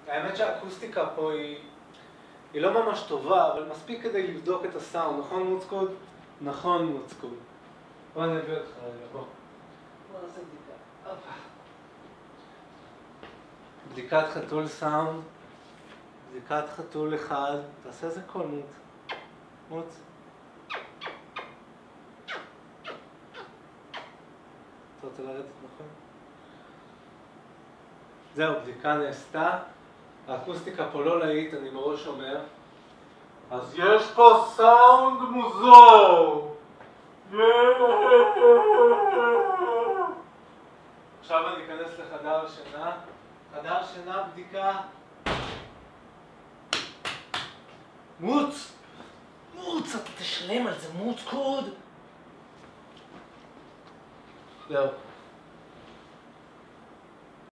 האמת שהאקוסטיקה פה היא לא ממש טובה, אבל מספיק כדי לבדוק את הסאונד, נכון מוצקוד? נכון מוצקוד. בוא אני אביא אותך רגע, בוא. בוא נעשה בדיקה. בדיקת חתול סאונד. בדיקת חתול אחד. תעשה איזה קול מוץ. מוץ. אתה רוצה לרדת נכון? זהו, בדיקה נעשתה. האקוסטיקה פה לא להיט, אני מראש אומר. אז יש פה סאונד מוזר! עכשיו אני אכנס לחדר שינה. חדר שינה, בדיקה. מוץ! מוץ, אתה תשלם על זה מוץ קוד! זהו.